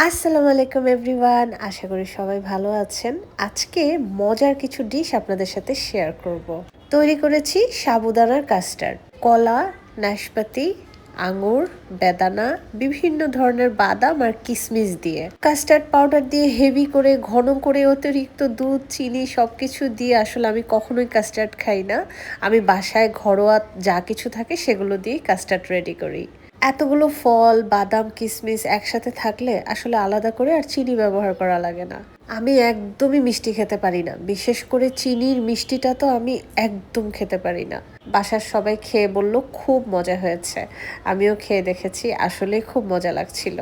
আসসালামু আলাইকুম এভরিওয়ান, আশা করি সবাই ভালো আছেন। আজকে মজার কিছু ডিশ আপনাদের সাথে শেয়ার করব। তৈরি করেছি সাবুদানার কাস্টার্ড, কলা, নাশপাতি, আঙুর, বেদানা, বিভিন্ন ধরনের বাদাম আর কিশমিশ দিয়ে কাস্টার্ড পাউডার দিয়ে হেভি করে ঘন করে অতিরিক্ত দুধ, চিনি সবকিছু দিয়ে আসলে আমি কখনোই কাস্টার্ড খাই না। আমি বাসায় ঘরোয়া যা কিছু থাকে সেগুলো দিয়ে কাস্টার্ড রেডি করি। এতগুলো ফল, বাদাম, কিশমিশ একসাথে থাকলে আসলে আলাদা করে আর চিনি ব্যবহার করা লাগে না। আমি একদমই মিষ্টি খেতে পারি না। বিশেষ করে চিনির মিষ্টিটা তো আমি একদম খেতে পারি না। বাসার সবাই খেয়ে বলল খুব মজা হয়েছে। আমিও খেয়ে দেখেছি, আসলেই খুব মজা লাগছিল।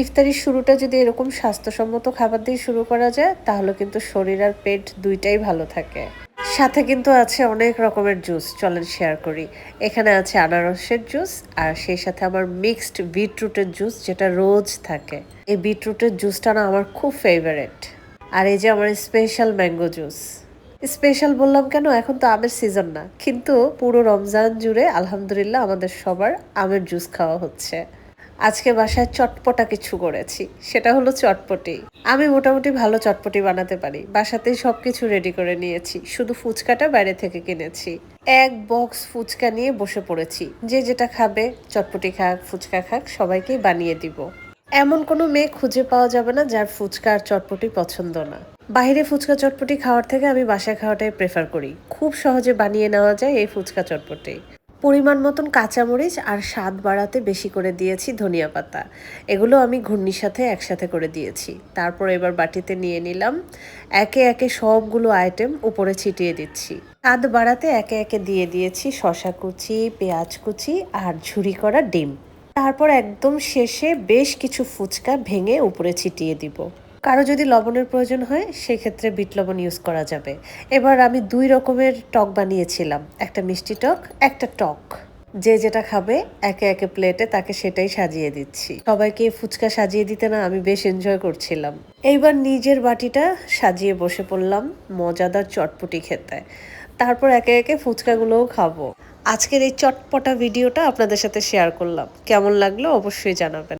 ইফতারির শুরুটা যদি এরকম স্বাস্থ্যসম্মত খাবার দিয়ে শুরু করা যায় তাহলে কিন্তু শরীর আর পেট দুইটাই ভালো থাকে। সাথে কিন্তু আছে অনেক রকমের জুস, চলেন শেয়ার করি। এখানে আছে আনারসের জুস আর সেই সাথে আমার মিক্সড বিটরুটের জুস, যেটা রোজ থাকে। এই বিটরুটের জুসটা না আমার খুব ফেভারিট। আর এই যে আমার স্পেশাল ম্যাঙ্গো জুস। স্পেশাল বললাম কেন, এখন তো আমের সিজন না, কিন্তু পুরো রমজান জুড়ে আলহামদুলিল্লাহ আমাদের সবার আমের জুস খাওয়া হচ্ছে। আজকে বাসায় চটপটা কিছু করেছি, সেটা হলো চটপটি। আমি মোটামুটি ভালো চটপটি বানাতে পারি, বাসাতেই সবকিছু রেডি করে নিয়েছি, শুধু ফুচকাটা বাইরে থেকে কিনেছি। এক বক্স ফুচকা নিয়ে বসে পড়েছি, যে যেটা খাবে, চটপটি খাক ফুচকা খাক সবাইকেই বানিয়ে দিব। এমন কোনো মেয়ে খুঁজে পাওয়া যাবে না যার ফুচকা আর চটপটি পছন্দ না। বাইরে ফুচকা চটপটি খাওয়ার থেকে আমি বাসায় খাওয়াটাই প্রেফার করি। খুব সহজে বানিয়ে নেওয়া যায় এই ফুচকা চটপটি। পরিমাণ মতন কাঁচামরিচ আর স্বাদ বাড়াতে বেশি করে দিয়েছি ধনিয়া পাতা। এগুলো আমি ঘুগনির সাথে একসাথে করে দিয়েছি। তারপর এবার বাটিতে নিয়ে নিলাম। একে একে সবগুলো আইটেম উপরে ছিটিয়ে দিচ্ছি। স্বাদ বাড়াতে একে একে দিয়ে দিয়েছি শসা কুচি, পেঁয়াজ কুচি আর ঝুরি করা ডিম। তারপর একদম শেষে বেশ কিছু ফুচকা ভেঙে উপরে ছিটিয়ে দিব। কারো যদি লবণের প্রয়োজন হয় সেক্ষেত্রে বিট লবণ ইউজ করা যাবে। এবার আমি ২ রকমের টক বানিয়েছিলাম, একটা মিষ্টি টক, একটা টক। যে যেটা খাবে একে একে প্লেটে তাকে সেটাই সাজিয়ে দিচ্ছি। সবাইকে ফুচকা সাজিয়ে দিতে না আমি বেশ এনজয় করছিলাম। এইবার নিজের বাটিটা সাজিয়ে বসে পড়লাম মজাদার চটপটি খেতে। তারপর একে একে ফুচকাগুলোও খাবো। আজকের এই চটপটা ভিডিওটা আপনাদের সাথে শেয়ার করলাম। কেমন লাগলো অবশ্যই জানাবেন।